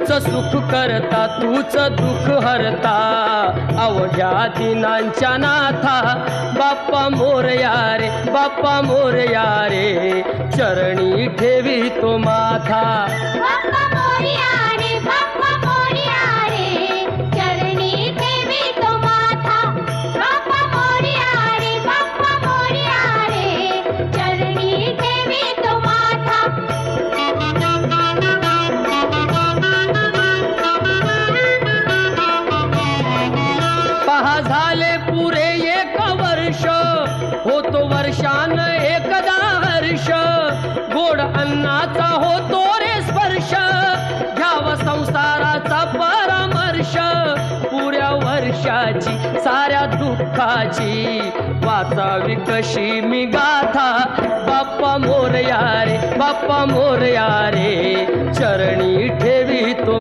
तूच सुख करता तूच दुःख हरता अवघ्या दिनांच्या नाथा बाप्पा मोरया रे बाप्पा मोरया रे चरणी ठेवी तो माथा बाप्पा मोरया रे बाप्पा मोरया रे चरणी ठेवी तो माथा बाप्पा मोरया रे बाप्पा मोरया रे चरणी ठेवी तो माथा पहा झाले पुरे एक वर्ष होतो वर्षान एकदा हर्ष गोड अन्नाचा होतो रे स्पर्श घ्यावा संसाराचा परामर्श पुऱ्या वर्षाची साऱ्या दुःखाची वाचावी कशी मी गाथा बाप्पा मोरया रे बाप्पा मोरया रे चरणी ठेवी तो